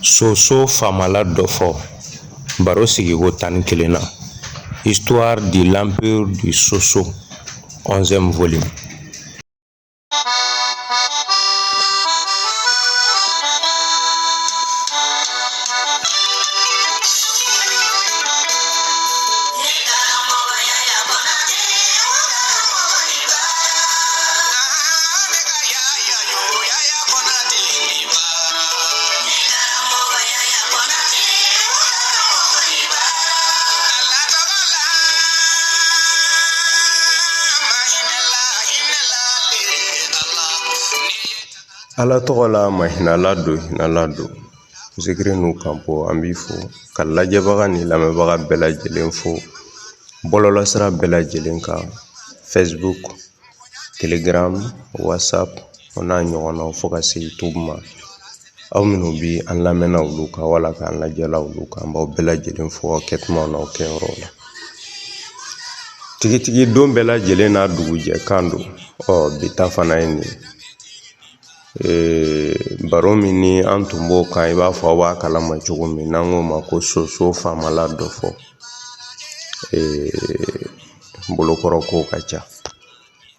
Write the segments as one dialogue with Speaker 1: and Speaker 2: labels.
Speaker 1: Soso famala dɔ fɔ baro sigiko 11 na. Histoire de l'empire du Soso, 11e volume. Ala tɔgɔ la mahinala don zikiri n'u kan bɔ an b'i fo ka lajɛbaga ni lamɛnbaga bɛɛ lajɛlen fo bɔlɔlɔsira bɛɛ lajɛlen kan Facebook, Telegram, WhatsApp o n'a ɲɔgɔnnaw fo ka se YouTube ma. Aw minnu bi an lamɛnna olu kan wala k'an lajɛla olu kan an b'aw bɛɛ lajɛlen fo aw kɛtumaw n'aw kɛyɔrɔw la. Tigitigi don bɛɛ lajɛlen n'a dugujɛ kan don bi ta fana ye nin baro min ni an tun b'o kan I b'a fɔ aw b'a kalama cogo min n'an k'o ma ko soso famala dɔ fɔ bolokɔrɔ ko ka ca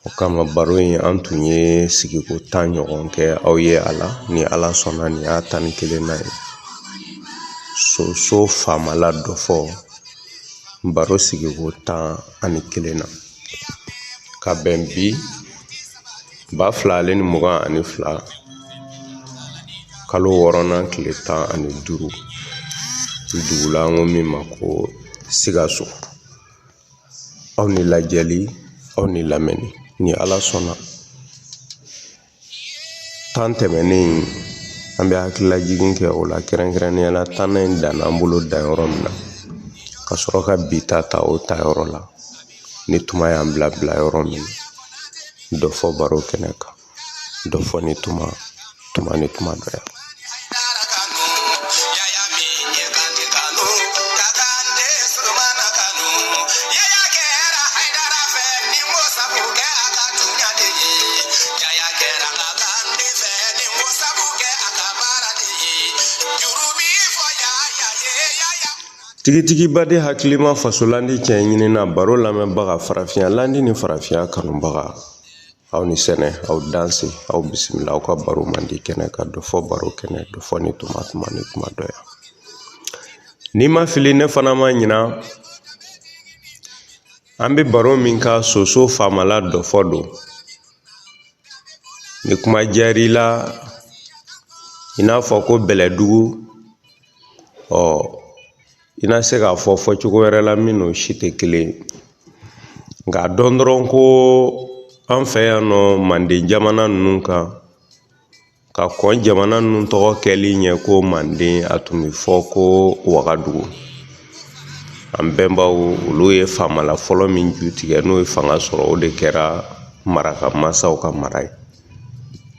Speaker 1: o kama baro in an tun ye sigiko 10 ɲɔgɔn kɛ aw ye a la ni Ala sɔnna nin y'a 11 na ye. Soso famala dɔ fɔ baro sigiko 11 na ka bɛn bi 2022 kalo 6nan tile 15 dugula an ko min ma ko Sikaso. Aw ni lajɛli aw ni lamɛnni ni Ala sɔnna 10 tɛmɛnen an bɛ hakililajigin kɛ o la kɛrɛnkɛrɛnnenya la 10nan in danna an bolo danyɔrɔ min na ka sɔrɔ ka bi ta o tayɔrɔ la ni tuma y'an bila yɔrɔ min dɔ fɔ baro kɛnɛ kan dɔ fɔ ni tuma ni tuma dɔ ya. Tigitigiba de hakilima fasolandi cɛ ɲinina baro lamɛnbaga farafinya landi ni farafinya kanubaga aw ni sɛnɛ aw danse aw bisimila aw ka baro mandi kɛnɛ ka dɔ fɔ baro kɛnɛ dɔ fɔ ni tuma ni tuma dɔ ya. Ni ma fili ne fana ma ɲina an bɛ baro min ka soso famala dɔ fɔ don ni kuma jari la I n'a fɔ ko Bɛlɛdugu I na se k'a fɔ cogo wɛrɛ la min n'o si tɛ kelen nka dɔn dɔrɔn ko an fɛ yan nɔ Manden jamana ninnu kan ka kɔn jamana ninnu tɔgɔ kɛli ɲɛ ko Manden a tun bɛ fɔ ko Wagadugu. An bɛnbaw olu ye famala fɔlɔ min ju tigɛ n'o ye fanga sɔrɔ o de kɛra maraka masaw ka mara ye.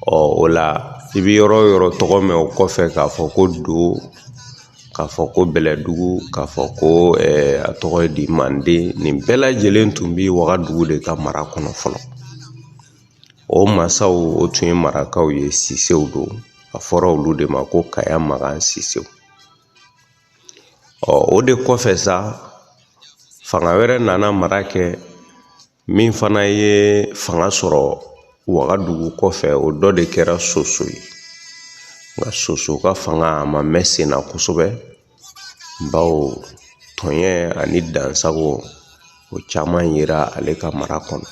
Speaker 1: O la I bɛ yɔrɔ yɔrɔ tɔgɔ mɛn o kɔfɛ k'a fɔ ko Do k'a fɔ ko Bɛlɛdugu k'a fɔ ko a tɔgɔ ye di Manden nin bɛɛ lajɛlen tun bɛ Wagadugu de ka mara kɔnɔ fɔlɔ. O masaw o tun ye marakaw ye Sisew don a fɔra olu de ma ko Kaya Magan Sisew. O de kɔfɛ sa fanga wɛrɛ nana mara kɛ min fana ye fanga sɔrɔ Wagadugu kɔfɛ o dɔ de kɛra Soso ye. Nka Soso ka fanga a ma mɛn sen na kosɛbɛ bawo tɔɲɛ ani dansago o caman yera ale ka mara kɔnɔ.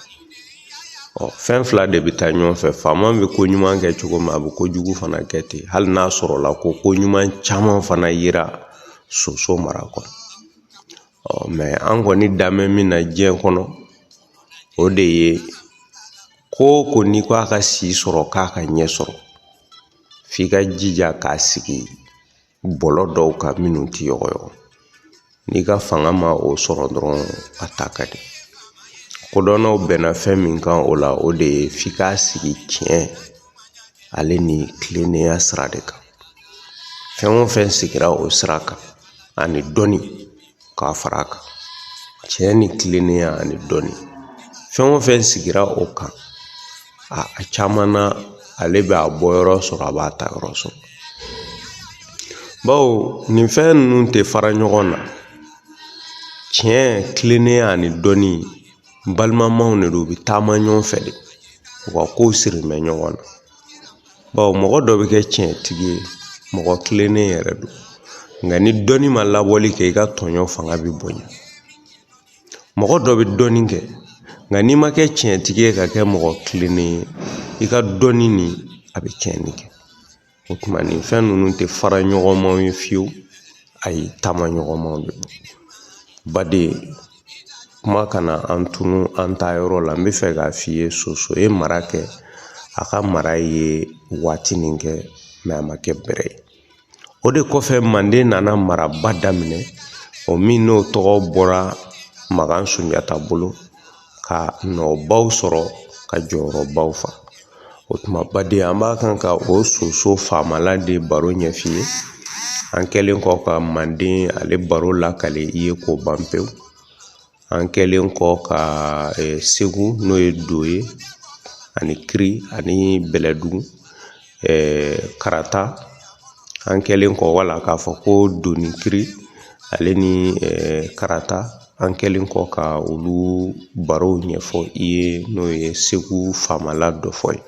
Speaker 1: Fɛn fila de bɛ taa ɲɔgɔn fɛ faama bɛ ko ɲuman kɛ cogo min a bɛ ko jugu fana kɛ ten hali n'a sɔrɔla ko ɲuman caman fana yera Soso mara kɔnɔ. Mɛ an kɔni danbɛ min na diɲɛ kɔnɔ o de ye ko n'i ko a ka si sɔrɔ k'a ka ɲɛ sɔrɔ f'i ka jija k'a sigi bɔlɔ dɔw kan minnu tɛ yɔgɔyɔgɔ. N'i ka fanga ma o sɔrɔ dɔrɔn a ta ka di. Kodɔnnaw bɛnna fɛn min kan o la o de ye f'i k'a sigi tiɲɛ ale ni tilennenya sira de kan. Fɛn o fɛn sigira o sira kan ani dɔnni k'a fara a kan. Tiɲɛ ni tilennenya ani dɔnni fɛn o fɛn sigira o kan a caman na ale bɛ a bɔ yɔrɔ sɔrɔ a b'a ta yɔrɔ sɔrɔ. bawo nin fɛn ninnu tɛ fara ɲɔgɔn na. Tiɲɛ tilennenya ani dɔnni balimamaw de don, u bɛ taama ɲɔgɔn fɛ de, u ka kow sirilen bɛ ɲɔgɔn na. Bawo mɔgɔ dɔ bɛ kɛ tiɲɛtigi ye, mɔgɔ tilennen yɛrɛ don, nka ni dɔnni ma labɔli kɛ i ka tɔɲɔ fanga bɛ bonya. Mɔgɔ dɔ bɛ dɔnni kɛ, nka n'i ma kɛ tiɲɛtigi ye ka kɛ mɔgɔ tilennen ye, i ka dɔnni nin a bɛ tiɲɛni kɛ. O tuma nin fɛn ninnu tɛ fara ɲɔgɔnmaw ye fiyewu, ayi taama ɲɔgɔnmaw de don. Baden, kuma kana an tunu an ta yɔrɔ la, n bɛ fɛ k'a f'i ye Soso ye mara kɛ, a ka mara ye waati nin kɛ, mɛ a ma kɛ bɛrɛ ye. O de kɔfɛ Manden nana maraba daminɛ, o min n'o tɔgɔ bɔra Magan Sunjata bolo, ka nɔbaw sɔrɔ, ka jɔyɔrɔbaw fa. O tuma baden, an b'a kan ka o Soso faamala de baro ɲɛf'i ye. An kɛlen kɔ ka Manden ale baro lakale i ye k'o ban pewu. An kɛlen kɔ ka Segu n'o ye Do ye, ani Kiri ani Bɛlɛdugu, Karata, an kɛlen kɔ wala k'a fɔ ko Do ni Kiri ale ni Karata, an kɛlen kɔ ka olu barow ɲɛfɔ i ye n'o ye Segu faamala dɔ fɔ ye.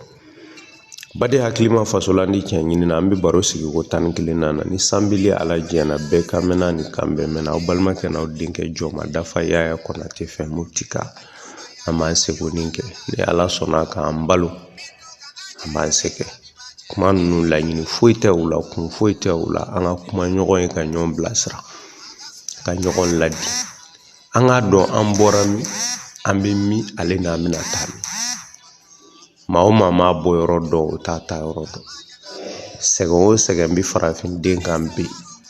Speaker 1: Baden hakili ma fasolandi tiɲɛ ɲini na, an bɛ baro sigi ko 11 na, ni sanbili ala jɛna bɛɛ kan mɛnna ni kan bɛɛ mɛnna, aw balimakɛ n'aw denkɛ Jɔma Dafa Yaya Konate fɛ Mutika, an b'an seko nin kɛ, ni ala sɔnna k'an balo, an b'an sɛgɛn. Kuma ninnu laɲini foyi tɛ u la, kun foyi tɛ u la, an ka kuma ɲɔgɔn ye ka ɲɔgɔn bilasira, ka ɲɔgɔn ladi. An k'a dɔn an bɔra min, an bɛ min, ale n'an bɛna taa min. Maa o maa m'a bɔ yɔrɔ dɔn, o t'a ta yɔrɔ dɔn. Sɛgɛn o sɛgɛn bɛ farafinden kan bi,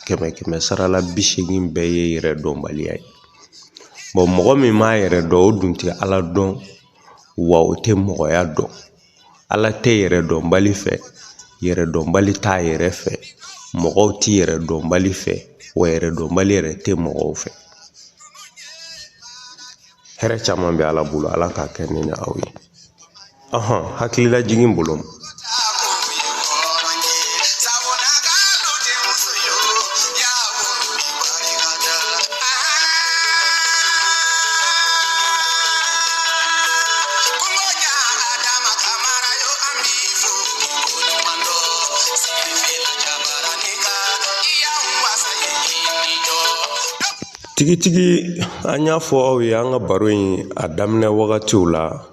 Speaker 1: 100 sarala 80 bɛɛ ye yɛrɛ dɔnbaliya ye. Mɔgɔ min m'a yɛrɛ dɔn, o dun tɛ ala dɔn, wa o tɛ mɔgɔya dɔn. Ala tɛ yɛrɛ dɔnbali fɛ, yɛrɛ dɔnbali t'a yɛrɛ fɛ, mɔgɔw tɛ yɛrɛ dɔnbali fɛ, wa yɛrɛ dɔnbali yɛrɛ tɛ mɔgɔw fɛ. Hɛrɛ caman bɛ ala bolo, ala k'a kɛ ne ni aw ye. Hakilila jigin bolo. Tigitigi, an y'a fɔ aw ye an ka baro in a daminɛ wagatiw la,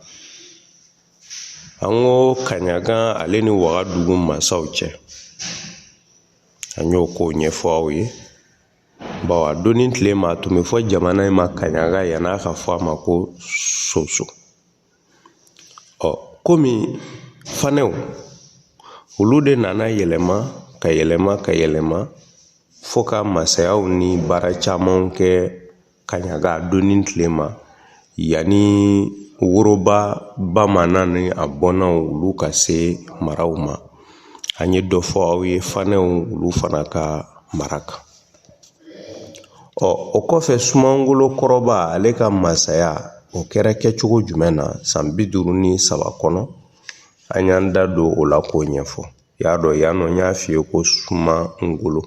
Speaker 1: an ko Kaɲaga ale ni Wagadugu masaw cɛ, an y'o ko ɲɛfɔ aw ye. Bawo a donni tile ma, a tun bɛ fɔ jamana in ma Kaɲaga yan'a ka fɔ a ma ko Soso. Komi Fanɛw, olu de nana yɛlɛma ka yɛlɛma ka yɛlɛma fo ka masayaw ni baara camanw kɛ Kaɲaga a donni tile ma, yanni Woroba bamanan ni a bɔnnaw olu ka se maraw ma. An ye dɔ fɔ aw ye Fanɛw olu fana ka mara kan. O kɔfɛ Sumaworo Kɔrɔba ale ka masaya, o kɛra kɛcogo jumɛn na san 53 kɔnɔ, an y'an da don o la k'o ɲɛfɔ. Y'a dɔn yan nɔ n y'a f'i ye ko Sumangolo,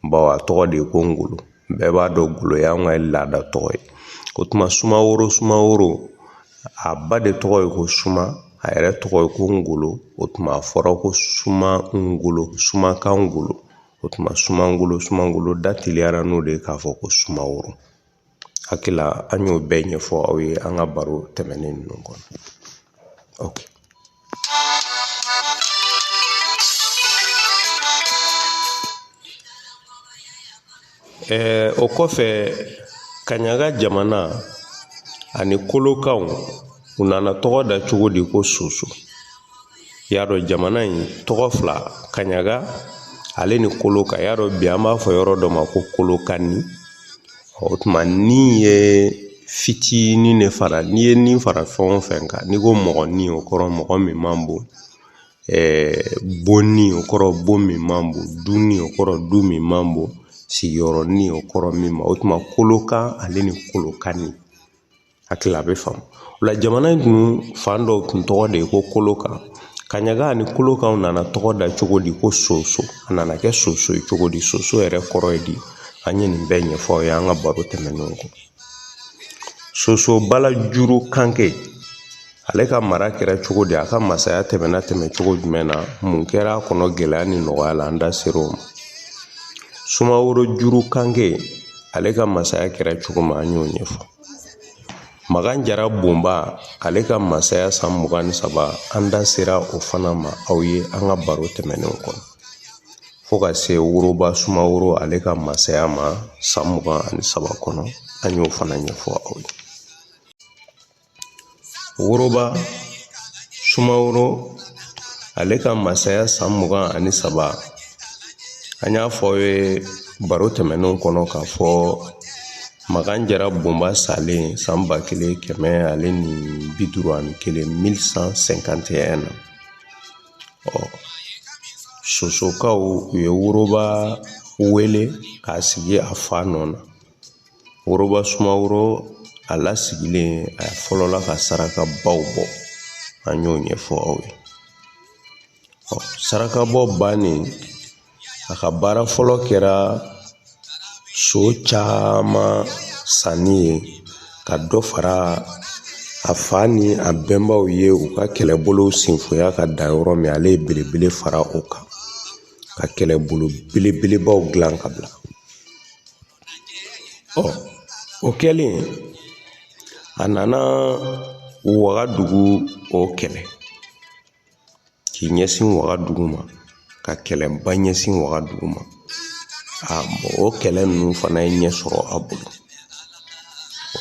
Speaker 1: bawo a tɔgɔ de ye ko Ngolo, bɛɛ b'a dɔn Ngolo y'anw ka laada tɔgɔ ye. O tuma Sumaworo a ba de tɔgɔ ye ko Suma, a yɛrɛ tɔgɔ ye ko Ngolo. O tuma a fɔra ko Sumangolo, Sumakan Ngolo. O tuma Sumangolo da teliyara n'o de ye k'a fɔ ko Sumaworo. Hakila an y'o bɛɛ ɲɛfɔ aw ye an ka baro tɛmɛnen ninnu kɔnɔ. O kɔfɛ Kaɲaga jamana ani Kolokanw u nana tɔgɔ da cogo di ko Soso. Y'a dɔn jamana in tɔgɔ fila, Kaɲaga ale ni Kolokan, y'a dɔn bi an b'a fɔ yɔrɔ dɔ ma ko Kolokani. O tuma ni ye fitinin de fara, n'i ye nin fara fɛn o fɛn kan, n'i ko mɔgɔnin o kɔrɔ mɔgɔ min man bon, bonni o kɔrɔ bon min man bon, dunni o kɔrɔ du min man bon, sigiyɔrɔnin o kɔrɔ min ma. O tuma Kolokan ale ni Kolokani, hakili a bɛ faamu. O la jamana in tun fan dɔw tun tɔgɔ de ye ko Kolokan, Kaɲaga ani kulokanw nana tɔgɔ da cogo di ko soso, a nana kɛ soso ye cogo di, soso yɛrɛ kɔrɔ ye di, an ye nin bɛɛ ɲɛfɔ aw ye an ka baro tɛmɛnenw kɔ. Soso balajuru kanke, ale ka mara kɛra cogo di, a ka masaya tɛmɛ cogo jumɛn na, mun kɛra a kɔnɔ gɛlɛya ni nɔgɔya la, an da ser'o ma. Sumaworo juru kanke, ale ka masaya kɛra cogo ma, an y'o ɲɛfɔ. Magan Jara Bonba, ale ka masaya san 23, an da sera o fana ma aw ye an ka baro tɛmɛnenw kɔnɔ. Fo ka se Woroba Sumaworo ale ka masaya ma san 23 kɔnɔ, an y'o fana ɲɛfɔ aw ye. Woroba Sumaworo ale ka masaya san 23, an y'a fɔ aw ye baro tɛmɛnenw kɔnɔ k'a fɔ Magan Jara Bonba salen san 1151 1151 na. Sosokaw u ye Woroba wele k'a sigi a fa nɔ na. Woroba Sumaworo a lasigilen a fɔlɔla ka sarakabaw bɔ, an y'o ɲɛfɔ aw ye. Sarakabɔ bannen, a ka baara fɔlɔ kɛra so caman sanni ye ka dɔ fara a fa ni a bɛnbaw ye u ka kɛlɛbolo sinfoya ka dan yɔrɔ min, ale ye belebele fara o kan ka kɛlɛbolo belebelebaw dilan ka bila. O kɛlen, a nana Wagadugu o kɛlɛ k'i ɲɛsin Wagadugu ma, ka kɛlɛba ɲɛsin Wagadugu ma. O kɛlɛ ninnu fana ye ɲɛ sɔrɔ a bolo.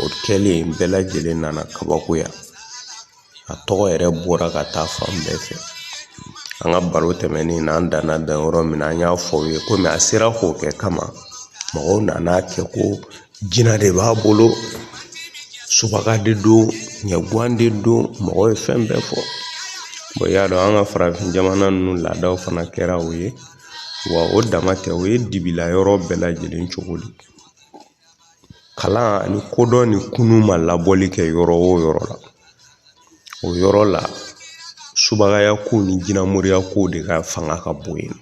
Speaker 1: O kɛlen bɛɛ lajɛlen nana kabakoya, a tɔgɔ yɛrɛ bɔra ka taa fan bɛɛ fɛ. An ka baro tɛmɛnen na an danna dan yɔrɔ min na, an y'a fɔ ye komi a sera k'o kɛ kama, mɔgɔw nana kɛ ko jinɛ de b'a bolo, subaga de don, ɲɛguwan de don, mɔgɔw ye fɛn bɛɛ fɔ. I y'a dɔn an ka farafin jamana ninnu laadaw fana kɛra o ye, wa o dama tɛ, o ye dibila yɔrɔ bɛɛ lajɛlen cogo di. Kalan ani kodɔn ni kunu ma labɔli kɛ yɔrɔ o yɔrɔ la. O yɔrɔ la, subagaya ko ni jinɛmoriya ko de ka fanga ka bon yen.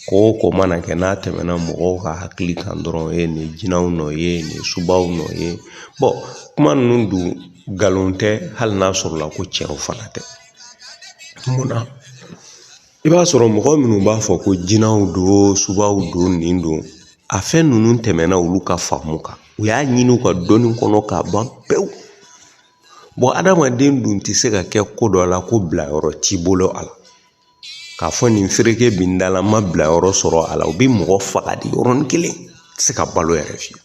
Speaker 1: Ko ko mana kɛ n'a tɛmɛna mɔgɔw ka hakili kan dɔrɔn, nin jinɛw nɔ ye, nin subaw nɔ ye. Kuma ninnu dun nkalon tɛ, hali n'a sɔrɔla ko tiɲɛw fana tɛ. Munna? I b'a sɔrɔ mɔgɔ minnu b'a fɔ ko jinɛw don, subaw don, nin don, a fɛn ninnu tɛmɛna olu ka faamu kan. U y'a ɲini u ka dɔnni kɔnɔ k'a ban pewu. Adamaden dun tɛ se ka kɛ ko dɔ la ko bilayɔrɔ t'i bolo a la. K'a fɔ nin fereke bi n da la, n ma bilayɔrɔ sɔrɔ a la, u bɛ mɔgɔ faga de yɔrɔnin kelen, tɛ se ka balo yɛrɛ fiye.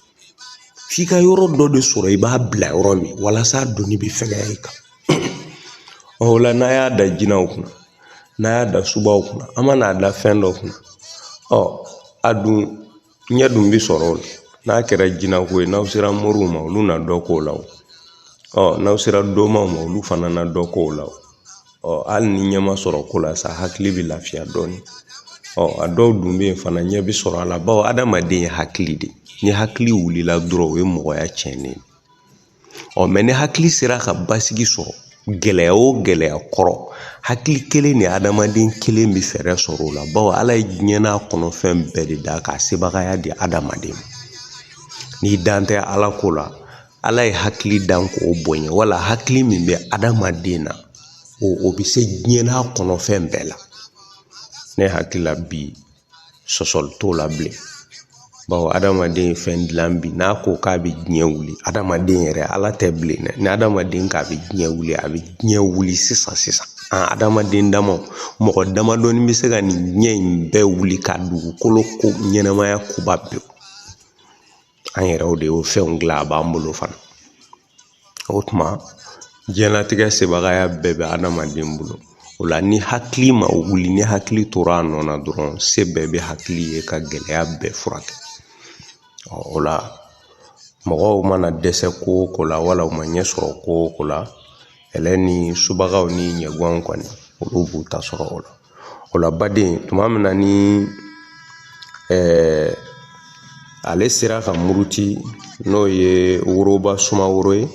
Speaker 1: F'i ka yɔrɔ dɔ de sɔrɔ i b'a bila yɔrɔ min walasa donni bɛ fɛgɛya i kan. O la n'a y'a da jinɛw kunna, n'a y'a da subaw kunna, an mana da fɛn dɔ kunna, a dun ɲɛ dun bɛ sɔrɔ o la. N'a kɛra jinɛko ye, n'aw sera moriw ma, olu na dɔ k'o la o. N'aw sera dɔmaw ma, olu fana na dɔ k'o la o. Hali ni ɲɛ ma sɔrɔ ko la sa, hakili bɛ lafiya dɔɔni. A dɔw dun bɛ yen fana ɲɛ bɛ sɔrɔ a la, bawo adamaden ye hakili de. Ni hakili wulila dɔrɔn o ye mɔgɔya tiɲɛnen ye. Mɛ ni hakili sera ka basigi sɔrɔ, gɛlɛya o gɛlɛya kɔrɔ, hakili kelen ni adamaden kelen bɛ fɛɛrɛ sɔrɔ o la, bawo Ala ye diɲɛ n'a kɔnɔfɛn bɛɛ de da k'a sebagaya di adamaden ma. N'i dan tɛ Ala ko la, Ala ye hakili dan k'o bonya, wala hakili min bɛ adamaden na, o bɛ se diɲɛ n'a kɔnɔfɛn bɛɛ la. Ne hakili la bi sɔsɔli t'o la bilen. Bawo adamaden ye fɛn dilan bi, n'a ko k'a bɛ diɲɛ wuli, adamaden yɛrɛ Ala tɛ bilen dɛ. Ni adamaden k'a bɛ diɲɛ wuli, a bɛ diɲɛ wuli sisan. Adamaden damaw, mɔgɔ damadɔni bɛ se ka nin diɲɛ in bɛɛ wuli ka dugukolo ko ɲɛnamaya koba pewu. An yɛrɛw de y'o fɛnw dilan, a b'an bolo fana. O tuma diɲɛlatigɛ sebagaya bɛɛ bɛ adamaden bolo. O la ni hakili ma wuli, ni hakili tora a nɔ na dɔrɔn, se bɛɛ bɛ hakili ye ka gɛlɛya bɛɛ furakɛ. O la mɔgɔw mana dɛsɛ ko o ko la, wala u ma ɲɛ sɔrɔ ko o ko la, ɛlɛ ni subagaw ni ɲɛguwanw kɔni, olu b'u ta sɔrɔ o la. O la baden, tuma min na ni ale sera ka muruti, n'o ye Woroba Sumaworo ye,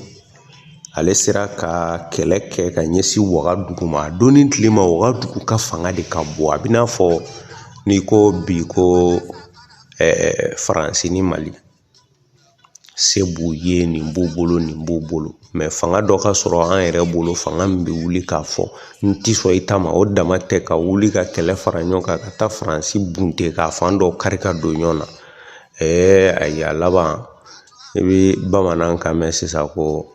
Speaker 1: ale sera ka kɛlɛ kɛ ka ɲɛsin Wagadugu ma. A donni tile ma Wagadugu ka fanga de ka bɔ. A bɛ n'a fɔ n'i ko bi ko Faransi ni Mali. Se b'u ye, nin b'u bolo, nin b'u bolo. Mais fanga dɔ ka sɔrɔ an yɛrɛ bolo, fanga min bɛ wuli k'a fɔ n ti sɔn i ta ma, o dama tɛ ka wuli ka kɛlɛ fara ɲɔgɔn kan ka taa Faransi bunte k'a fan dɔ kari ka don ɲɔgɔn na. Ayi, a laban i bɛ bamanan kan mɛn sisan ko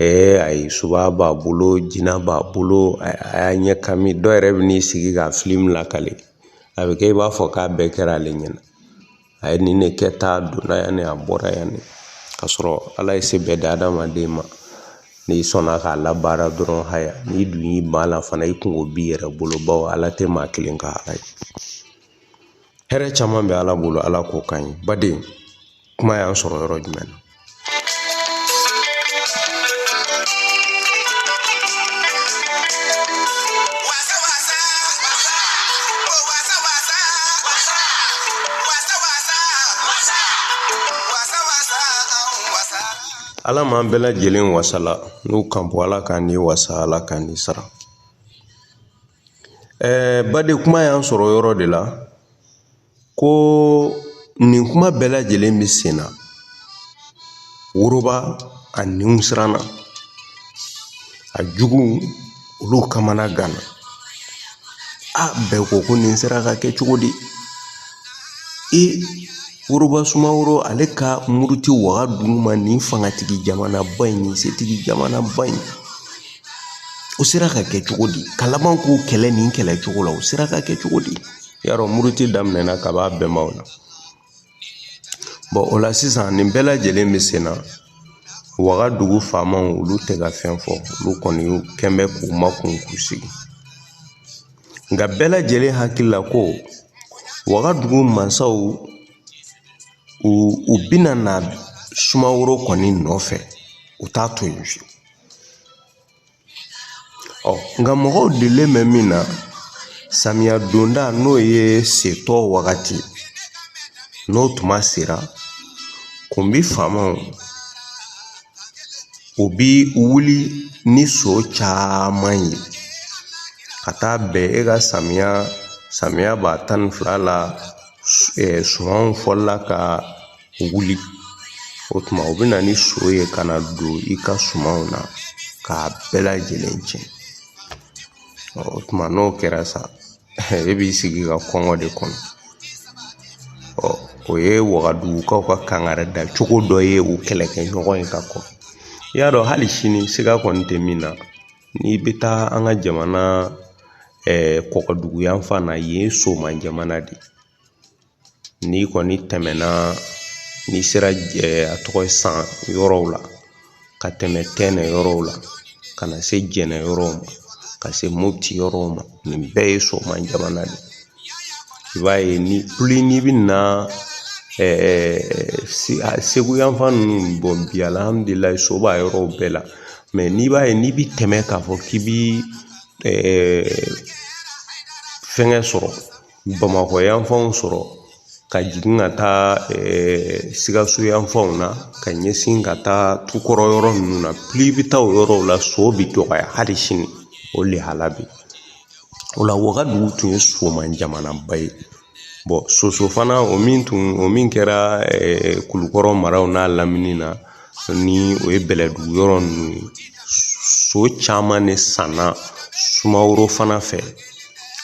Speaker 1: ayi, suba b'a bolo, jina b'a bolo, a y'a ɲɛ kami. Dɔw yɛrɛ bɛ n'i sigi ka film lakale. A bɛ kɛ i b'a fɔ k'a bɛɛ kɛra ale ɲɛna. A ye nin de kɛ ta, a donna yan ne, a bɔra yan ne. K'a sɔrɔ Ala ye se bɛɛ di adamaden ma. N'i sɔnna k'a labaara dɔrɔn haya, n'i dun y'i ban a la fana i kungo b'i yɛrɛ bolo, bawo Ala tɛ maa kelen ka Ala ye. Hɛrɛ caman bɛ Ala bolo, Ala k'o k'an ye. Baden, kuma y'an sɔrɔ yɔrɔ jumɛn na? Ala m'an bɛɛ lajɛlen wasala, n'u kan bɔ Ala k'an ni wasa, Ala k'an ni sara. Baden, kuma y'an sɔrɔ yɔrɔ de la ko nin kuma bɛɛ lajɛlen bɛ sen na Woroba a niw siranna, a jugu olu kamana ganna. Bɛɛ ko nin sera ka kɛ cogo di? Woroba Sumaworo ale ka muruti Wagadugu ma nin fangatigi jamanaba in, nin setigi jamanaba in, o sera ka kɛ cogo di? Ka laban k'o kɛlɛ nin kɛlɛ cogo la, o sera ka kɛ cogo di? Yarɔ muruti daminɛna ka b'a bɛnbaw la. O la sisan nin bɛɛ lajɛlen bɛ sen na Wagadugu faamaw olu tɛ ka fɛn fɔ, olu kɔni kɛn bɛ k'u makun k'u sigi. Nka bɛɛ lajɛlen hakili la ko Wagadugu mansaw u bɛna na Sumaworo kɔni nɔfɛ, u t'a to yen fiyewu. Nka mɔgɔw delilen bɛ min na, samiya donda n'o ye setɔ wagati, n'o tuma sera, kunbi faamaw u bi wuli ni so caman ye ka taa bɛn ka samiya b'a 12 la, sumanw fɔlɔla ka wuli. O tuma u bɛ na ni so ye ka na don i ka sumanw na k'a bɛɛ lajɛlen tiɲɛ. O tuma n'o kɛra sa, e b'i sigi ka kɔngɔ de kɔnɔ. O ye Wagadugukaw ka kangari da cogo dɔ ye u kɛlɛkɛɲɔgɔn ye ka kɔrɔ. I y'a dɔn hali sini siga kɔni tɛ min na, n'i bɛ taa an ka jamana Kɔgɔdugu yan fan na, yen Soma jamana de. N'i kɔni tɛmɛna, n'i sera a tɔgɔ ye San yɔrɔw la, ka tɛmɛ Tɛnɛ yɔrɔw la, ka na se Jɛnɛ yɔrɔw ma, ka se Mopti yɔrɔw ma, nin bɛɛ ye Soma jamana de. I b'a ye n'i bɛ na Segu yan fan ninnu, bi alhamdulilayi so b'a yɔrɔw bɛɛ la. Mais n'i b'a ye n'i bɛ tɛmɛ k'a fɔ k'i bi fɛngɛ sɔrɔ, Bamakɔ yan fanw sɔrɔ, ka jigin ka taa Sikaso yan fanw na, ka ɲɛsin ka taa Tukɔrɔ yɔrɔ ninnu na, plus i bɛ taa o yɔrɔw la, so bɛ dɔgɔya hali sini, o lihala bɛ yen. O la Wagadugu tun ye Soma jamanaba ye. Soso fana o min kɛra Kulukɔrɔ maraw n'a lamini na, ni o ye Bɛlɛdugu yɔrɔ ninnu ye, so caman de sanna Sumaworo fana fɛ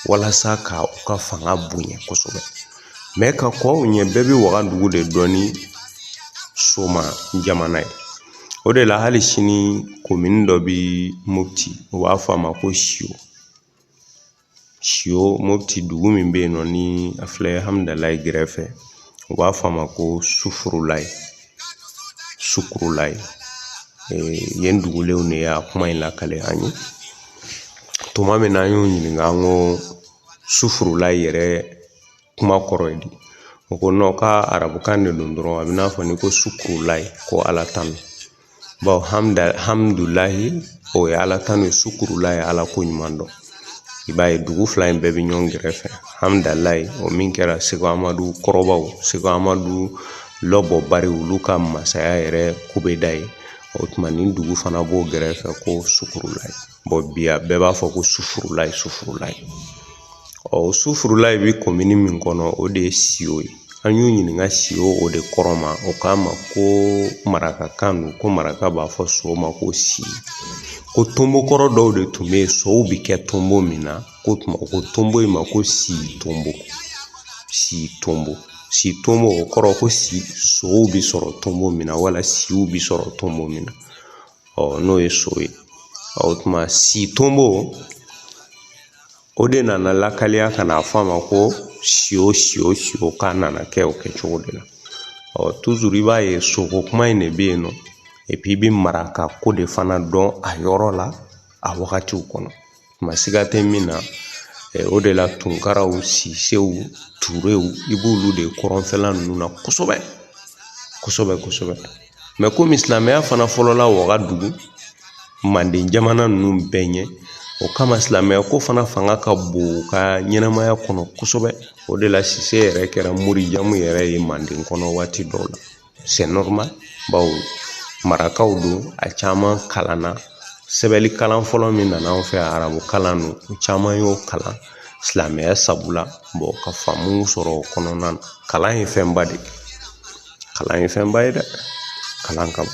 Speaker 1: walasa ka u ka fanga bonya kosɛbɛ. Mais ka kɔw ɲɛ, bɛɛ bɛ Wagadugu de dɔn ni Soma jamana ye. O de la hali sini komini dɔ bɛ Mopti, u b'a fɔ a ma ko Sio, Mopti dugu min bɛ yen nɔ ni a filɛ Hamdalaye gɛrɛfɛ, u b'a fɔ a ma ko Sukurulaye. Yen dugulenw de y'a kuma in lakale an ye. Tuma min na an y'o ɲininka an ko Sufurulaye yɛrɛ kuma kɔrɔ ye di? O ko non, ka arabukan de don dɔrɔn, a bɛ n'a fɔ ni ko Sukurulaye ko Ala tanu. Hamdulahi o ye Ala tanu ye, Sukurulaye Ala ko ɲuman dɔn. I b'a ye dugu fila in bɛɛ bɛ ɲɔgɔn kɛrɛfɛ. Hamdalaye o min kɛra Seko Amadu kɔrɔbaw, Seko Amadu Lɔbɔ Bari olu ka masaya yɛrɛ kubeda ye, o tuma nin dugu fana b'o gɛrɛfɛ ko Sufurulayi. Bi a bɛɛ b'a fɔ ko Sufurulayi. Sufurulayi bi komini min kɔnɔ o de ye Siyo ye. An y'u ɲininka Siyo o de kɔrɔ ma, o k'a ma ko marakakan don, ko maraka b'a fɔ so ma ko Si. Ko tonbo kɔrɔ dɔw de tun bɛ yen, sow bi kɛ tonbo min na, ko tonbo in ma ko Si tonbo. Si tonbo o kɔrɔ ko sow bi sɔrɔ tonbo min na, wala siw bi sɔrɔ tonbo min na. N'o ye so ye. O tuma Si tonbo o de nana lakaliya ka na fɔ a ma ko Siyo k'a nana kɛ o kɛcogo de la. Toujours i b'a ye soko kuma in de bɛ yen nɔ, et puis i bɛ maraka ko de fana dɔn a yɔrɔ la a wagatiw kɔnɔ. Tuma siga tɛ min na, o de la Tunkaraw, Sisew, Turew i b'olu de kɔrɔnfɛla ninnu na kosɛbɛ. Mais komi silamɛya fana fɔlɔla Wagadugu, Manden jamana ninnu bɛɛ ɲɛ, o kama silamɛya ko fana fanga ka bon u ka ɲɛnamaya kɔnɔ kosɛbɛ. O de la Sise yɛrɛ kɛra morijamu yɛrɛ ye Manden kɔnɔ waati dɔw la. C'est normal, bawo marakaw don, a caman kalanna. Sɛbɛnni kalan fɔlɔ min nana anw fɛ arabu kalan don, o caman y'o kalan silamɛya sabula, ka faamu sɔrɔ o kɔnɔna na. Kalan ye fɛnba de ye dɛ. Kalan ka bon.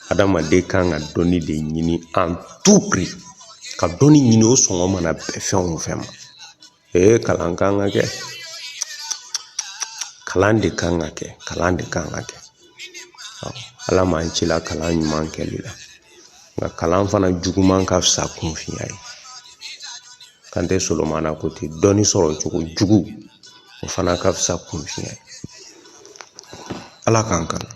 Speaker 1: Adamaden kan ka dɔnni de ɲini en tout prix. Ka dɔnni ɲini o sɔngɔ mana bɛn fɛn o fɛn ma. Kalan kan ka kɛ. Kalan de kan ka kɛ. Ala m'an cila kalan ɲuman kɛli la. Nka kalan fana juguman ka fisa kunfiya ye. Kante Solomana ko ten, dɔnni sɔrɔ cogo jugu o fana ka fisa kunfiya ye. Ala k'an kanu.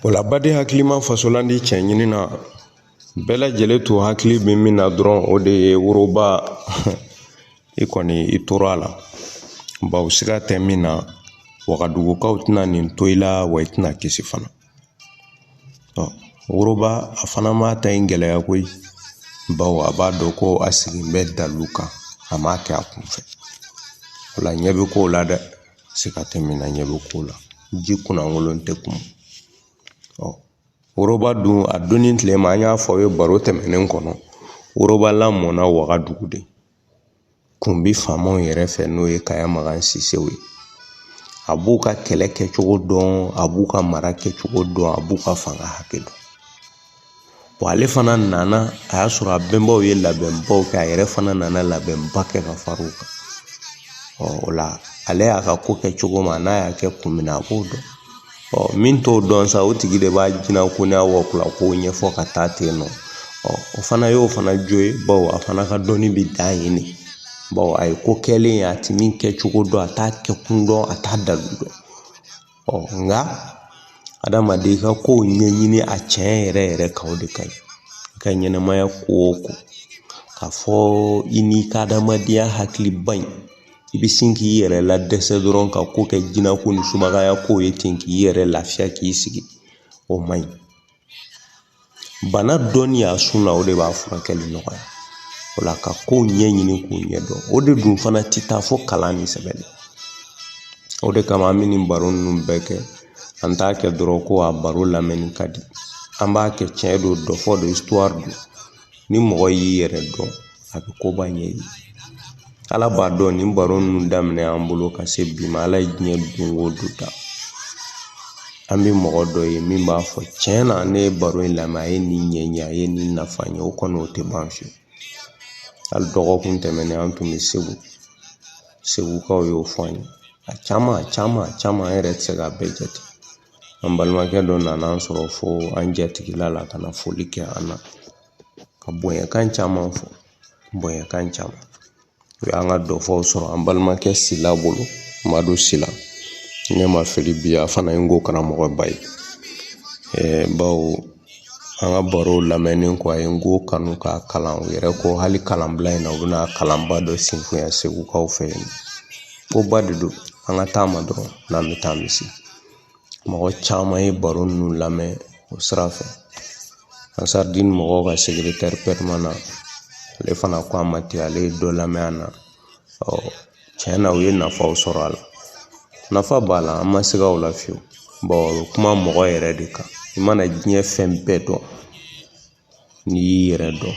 Speaker 1: O la baden hakilima fasolandi cɛ ɲini na, bɛɛ lajɛlen to hakili bɛ min na dɔrɔn o de ye woroba. I kɔni i tora a la. Bawo siga tɛ min na, Wagadugukaw tɛna nin to i la wa i tɛna kisi fana. Woroba a fana m'a ta in gɛlɛya koyi, bawo a b'a dɔn ko a sigin bɛ dalu kan, a m'a kɛ a kunfɛ. O la ɲɛ bɛ k'o la dɛ, siga tɛ min na ɲɛ bɛ k'o la. Ji kunnankolon tɛ kun. Woroba dun a donni tile ma, an y'a fɔ aw ye baro tɛmɛnen kɔnɔ, woroba lamɔna Wagadugu de. Kunbi faamaw yɛrɛ fɛ n'o ye Kaya Magan Sisew ye. A b'u ka kɛlɛ kɛcogo dɔn, a b'u ka mara kɛcogo dɔn, a b'u ka fanga hakɛ dɔn. Wa ale fana nana, a y'a sɔrɔ a bɛnbaw ye labɛnbaw kɛ, a yɛrɛ fana nana labɛnba kɛ ka fara u kan. O la ale y'a ka ko kɛcogo ma, n'a y'a kɛ kun min na a b'o dɔn. Min t'o dɔn sa, o tigi de b'a jina ko n'a wɔkula ko ɲɛfɔ ka taa ten nɔ. O fana y'o fana jo ye, bawo a fana ka dɔnni bɛ dan yen de. Bawo a ye ko kɛlen ye, a ti min kɛcogo dɔn, a t'a kɛkun dɔn, a t'a dalu dɔn. Nka adamaden i ka kow ɲɛɲini a tiɲɛ yɛrɛ yɛrɛ kan, o de ka ɲi. I ka ɲɛnamaya ko o ko k'a fɔ i n'i ka adamadenya hakili ba in i bɛ sin k'i yɛrɛ la dɛsɛ dɔrɔn ka ko kɛ jinako ni sumagaya ko ye ten k'i yɛrɛ lafiya k'i sigi o man ɲi. Bana dɔnni y'a sun na o de b'a furakɛli nɔgɔya. O la ka kow ɲɛɲini k'u ɲɛdɔn o de dun fana ti taa fo kalan ni sɛbɛnni. O de kama an bɛ nin baro ninnu bɛɛ kɛ an t'a kɛ dɔrɔn ko a baro lamɛnni ka di. An b'a kɛ tiɲɛ don dɔ fɔ de histoire don. Ni mɔgɔ y'i yɛrɛ dɔn a bɛ koba ɲɛ i ye. Ala b'a dɔn nin baro ninnu daminɛ an bolo ka se bi ma Ala ye diɲɛ don o don da. An bɛ mɔgɔ dɔ ye min b'a fɔ tiɲɛ na ne ye baro in lamɛn a ye nin ɲɛɲɛ a ye nin nafa ɲɛ o kɔni o tɛ ban fiyewu. Hali dɔgɔkun tɛmɛnen an tun bɛ Segu. Segukaw y'o fɔ an ye. A caman an yɛrɛ tɛ se k'a bɛɛ jate. An balimakɛ dɔ nana an sɔrɔ fo an jatigila la ka na foli kɛ an na. Ka bonyakan caman fɔ. Bonyakan caman. O y'an ka dɔfɔw sɔrɔ an balimakɛ Sila bolo. Madu Sila. Ne ma fili bi a fana ye n ko karamɔgɔba ye. Bawo an ka barow lamɛnnen kɔ a ye n ko kanu k'a kalan o yɛrɛ ko hali kalanbila in na u bɛna kalanba dɔ sinfonya Segukaw fɛ yen. Ko ba de don an ka taama dɔrɔn n'an bɛ taa misi. Mɔgɔ caman ye baro ninnu lamɛn o sira fɛ. Ansardine mɔgɔw ka secrétaire permanent ale fana ko an ma ten ale ye dɔ lamɛn an na. Tiɲɛ na u ye nafaw sɔrɔ a la. Nafa b'a la an ma siga o la fiyewu. O kuma mɔgɔ yɛrɛ de kan. I mana diɲɛ fɛn bɛɛ dɔn n'i y'i yɛrɛ dɔn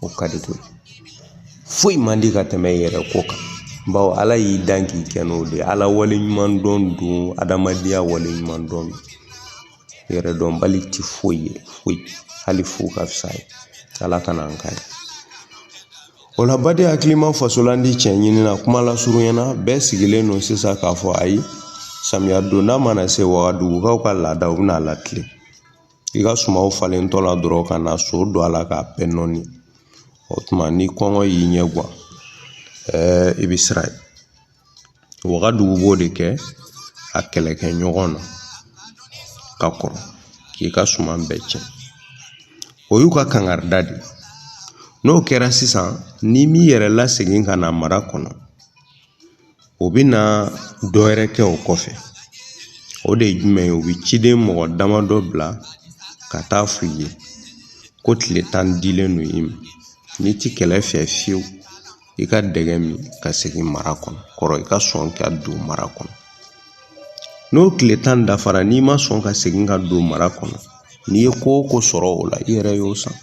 Speaker 1: o ka di to ye. Foyi man di ka tɛmɛ i yɛrɛ ko kan. Bawo Ala y'i dan k'i kɛ n'o de ye. Ala waleɲuman dɔn don adamadenya waleɲuman dɔn don. Yɛrɛ dɔn bali ti foyi ye foyi hali fu ka fisa ye. Ala kana an k'a ye. O la baden hakili ma fasolandi tiɲɛ ɲini na kuma lasurunyana bɛɛ sigilen don sisan k'a fɔ ayi samiya donda mana se Wagadugukaw ka laada u bɛna latilen. I ka sumaw falentɔ la dɔrɔn ka na so don a la k'a bɛɛ nɔɔni. O tuma ni kɔngɔ y'i ɲɛ guwan i bɛ siran ye. Wagadugu b'o de kɛ a kɛlɛkɛ ɲɔgɔn na ka kɔrɔ k'i ka suma bɛɛ tiɲɛ. O y'u ka kangarida de. N'o kɛra sisan ni m'i yɛrɛ lasegin ka na mara kɔnɔ o bɛ na dɔ wɛrɛ kɛ o kɔfɛ. O de ye jumɛn ye? O bɛ ciden mɔgɔ damadɔ bila ka taa f'i ye ko tile 10 dilen don i ma. N'i ti kɛlɛ fɛ fiyewu i ka dɛgɛ min ka segin mara kɔnɔ. Kɔrɔ i ka sɔn ka don mara kɔnɔ. N'o tile 10 dafara n'i ma sɔn ka segin ka don mara kɔnɔ n'i ye ko o ko sɔrɔ o la i yɛrɛ y'o san.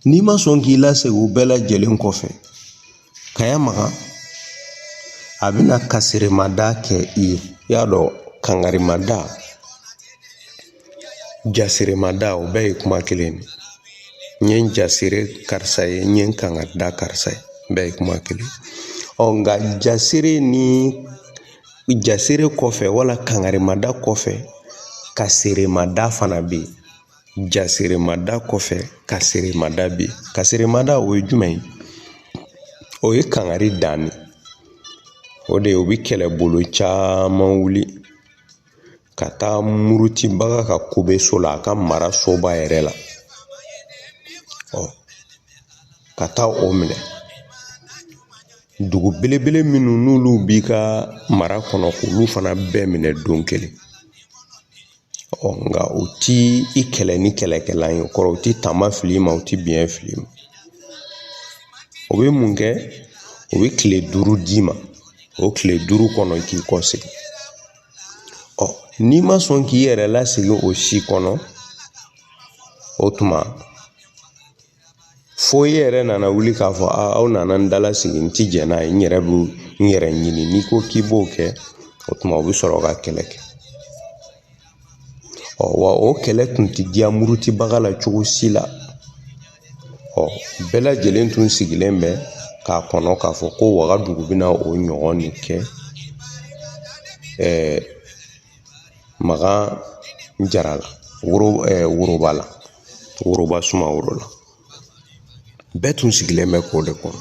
Speaker 1: N'i ma sɔn k'i lasegin u bɛɛ lajɛlen kɔfɛ Kaya Magan a bɛna kasirimada kɛ i ye. I y'a dɔn kangarimada jasirimada o bɛɛ ye kuma kelen de. N ye n jasiri karisa ye n ye n kangarida karisa ye bɛɛ ye kuma kelen. Nka jasiri ni jasiri kɔfɛ wala kangarimada kɔfɛ kasirimada fana bɛ yen. Jasirimada kɔfɛ kasirimada bɛ yen. Kasirimada o ye jumɛn ye? O ye kangari danni. O de ye o bɛ kɛlɛbolo caman wuli ka taa murutibaga ka kobeso la a ka mara soba yɛrɛ la. Ka taa o minɛ. Dugu belebele minnu n'olu b'i ka mara kɔnɔ k'olu fana bɛɛ minɛ don kelen. Nka o ti i kɛlɛ ni kɛlɛkɛlan ye. O kɔrɔ o ti taama fili i ma o ti biɲɛ fili i ma. O bɛ mun kɛ? O bɛ tile 5 d'i ma. O tile 5 kɔnɔ i k'i kɔ segin. N'i ma sɔn k'i yɛrɛ lasegin o si kɔnɔ o tuma fo i yɛrɛ nana wuli k'a fɔ aw nana n dala sigi n ti jɛn n'a ye n yɛrɛ bɛ n yɛrɛ ɲini. N'i ko k'i b'o kɛ o tuma o bɛ sɔrɔ ka kɛlɛ kɛ. Wa o kɛlɛ tun ti diya murutibaga la cogo si la. Bɛɛ lajɛlen tun sigilen bɛ k'a kɔnɔ k'a fɔ ko Wagadugu bɛna o ɲɔgɔn de kɛ Magan Jara la Woroba la Woroba Sumaworo la. Bɛɛ tun sigilen bɛ k'o de kɔnɔ.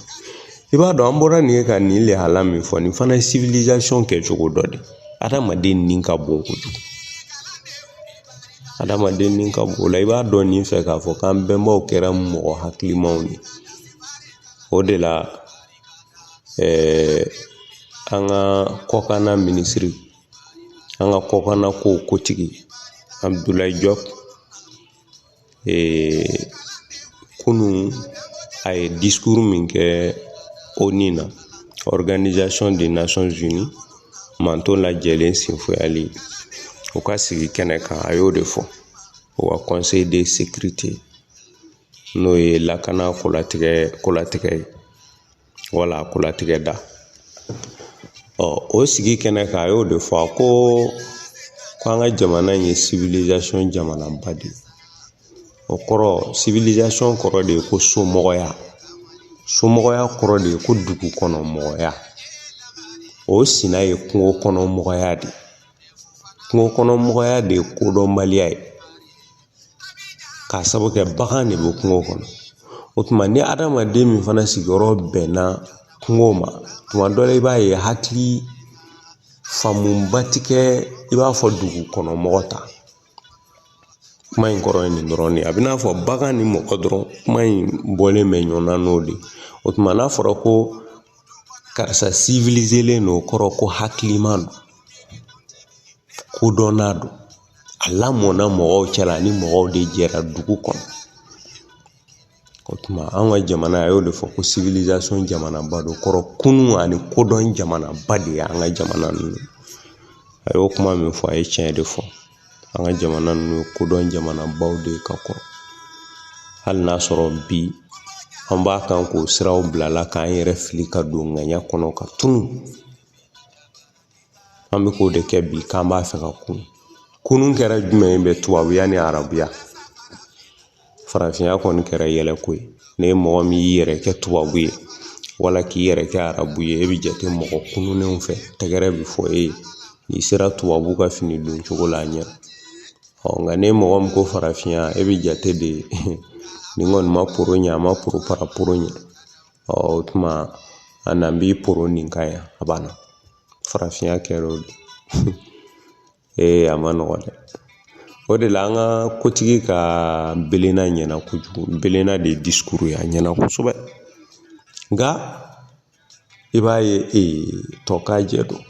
Speaker 1: I b'a dɔn an bɔra nin ye ka nin lahala min fɔ nin fana ye civilisation kɛcogo dɔ de. Adamaden nin ka bon kojugu. adamaden nin ka bon la i b'a dɔn nin fɛ k'a fɔ k'an bɛnbaw kɛra mɔgɔ hakilimaw ye. O de la an ka kɔkanna minisiri, an ka kɔkanna ko kotigi Abdulaye Diop kunun a ye discours min kɛ ONU na, Organisation des Nations Unies, manto lajɛlen sinfoyali, o ka sigi kɛnɛ kan a y'o de fɔ. O ka Conseil de sécurité n'o ye lakana kolatigɛ ye, wala kolatigɛ da. O sigi kɛnɛ kan a y'o de fɔ, a ko an ka jamana in ye civilisation jamanaba de ye. O kɔrɔ, civilisation kɔrɔ de ye ko somɔgɔya. Somɔgɔya kɔrɔ de ye ko dugu kɔnɔ mɔgɔya. O sina ye kungo kɔnɔ mɔgɔya de. Kungo kɔnɔ mɔgɔya de ye kodɔnbaliya ye. K'a sabu kɛ bagan de bɛ kungo kɔnɔ. O tuma ni adamaden min fana sigiyɔrɔ bɛnna kungo ma, tuma dɔ la i b'a ye hakili faamuba ti kɛ i b'a fɔ dugu kɔnɔ mɔgɔ ta. Kuma in kɔrɔ ye nin dɔrɔn de ye. A bɛ n'a fɔ bagan ni mɔgɔ dɔrɔn, kuma in bɔlen bɛ ɲɔgɔn na n'o de ye. O tuma n'a fɔra ko karisa civiliselen don, o kɔrɔ ko hakilima don, kodɔnna don, a lamɔnna mɔgɔw cɛla ni mɔgɔw de jɛra dugu kɔnɔ. O tuma an ka jamana a y'o de fɔ ko civilisation jamanaba don, kɔrɔ kunun ani kodɔn jamanaba de ye an ka jamana ninnu. A y'o kuma min fɔ a ye tiɲɛ de fɔ. An ka jamana ninnu kodɔn jamanabaw de ka kɔrɔ. Hali n'a sɔrɔ bi an b'a kan k'o siraw bilala k'an yɛrɛ fili ka don ŋaɲa kɔnɔ ka tunu. An bɛ k'o de kɛ bi k'an b'a fɛ ka kunu. Kunun kɛra jumɛn bɛ tubabuya ni arabuya. Farafinya kɔni kɛra yɛlɛko ye. Ne mɔgɔ min y'i yɛrɛ kɛ tubabu ye wala k'i yɛrɛ kɛ arabu ye, e bɛ jate mɔgɔ kununnenw fɛ. Tɛgɛrɛ bɛ fɔ e ye. N'i sera tubabu ka fini don cogo la a ɲɛ. Nka ne mɔgɔ min ko farafinya, e bɛ jate de ni kɔni ma poro ɲɛ, a ma poro para poro ɲɛ. O tuma a nan b'i poro nin kan yan, a banna. Farafinya kɛra o de. A ma nɔgɔ dɛ. O de la an ka kotigi ka belenna ɲɛna kojugu. Belenna de discours ye, a ɲɛna kosɛbɛ. Nka i b'a ye tɔ k'a jɛ don.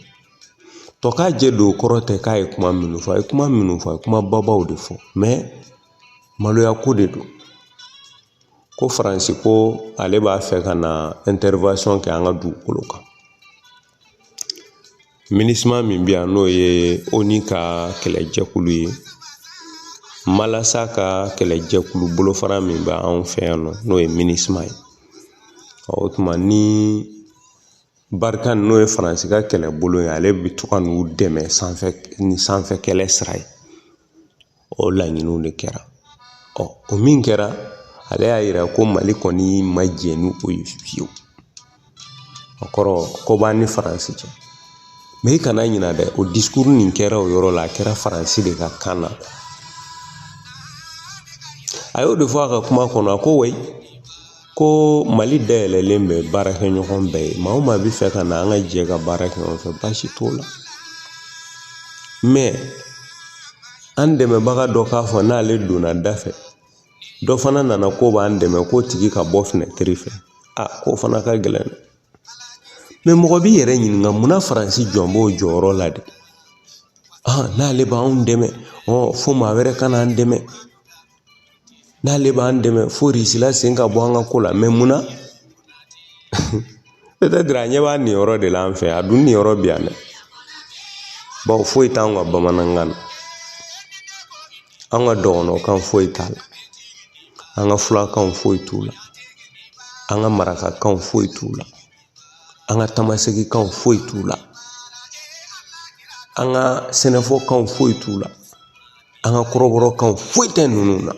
Speaker 1: Tɔ k'a jɛ don kɔrɔ tɛ k'a ye kuma minnu fɔ. A ye kuma minnu fɔ, a ye kuma babaw de fɔ. Mais maloya ko de don. Ko Faransi ko ale b'a fɛ ka na intervention kɛ an ka dugukolo kan. MINUSMA min bɛ yan n'o ye ONU ka kɛlɛjɛkulu ye, Malasa ka kɛlɛjɛkulu bolofara min bɛ anw fɛ yan nɔ n'o ye MINUSMA ye. O tuma ni Barikani n'o ye Faransi ka kɛlɛbolo ye, ale bɛ to ka n'u dɛmɛ sanfɛ kɛlɛ sira ye. O laɲiniw de kɛra. O min kɛra, ale y'a jira ko Mali kɔni ma jɛ ni o ye fiyewu. O kɔrɔ ko b'an ni Faransi cɛ. Mais i kana ɲinɛ dɛ, o discours nin kɛra o yɔrɔ la, a kɛra Faransi de ka kan na. A y'o de fɔ a ka kuma kɔnɔ, a ko wai, ko Mali dayɛlɛlen bɛ baarakɛɲɔgɔn bɛɛ ye. Maa o maa bɛ fɛ ka na an ka jɛ ka baara kɛ ɲɔgɔn fɛ, baasi t'o la. Mais an dɛmɛbaga dɔ k'a fɔ n'ale donna da fɛ, dɔ fana nana ko b'an dɛmɛ k'o tigi ka bɔ fenêtre fɛ. K'o fana ka gɛlɛn dɛ. Mais mɔgɔ b'i yɛrɛ ɲininka munna Faransi jɔn b'o jɔyɔrɔ la de. N'ale b'anw dɛmɛ, fo maa wɛrɛ ka n'an dɛmɛ. N'ale b'an dɛmɛ fo Rusila sen ka bɔ an ka ko la. Mais munna? Peut-être a ɲɛ b'a nin yɔrɔ de la an fɛ, a dun nin yɔrɔ bɛ yan dɛ. Bawo foyi t'anw ka bamanankan na. An ka dɔgɔnɔkan foyi t'a la. An ka fulakan foyi t'u la. An ka marakakan foyi t'u la. An ka tamasekikan foyi t'u la. An ka sɛnɛfɔkan foyi t'u la. An ka kɔrɔbɔrɔkan foyi tɛ ninnu na.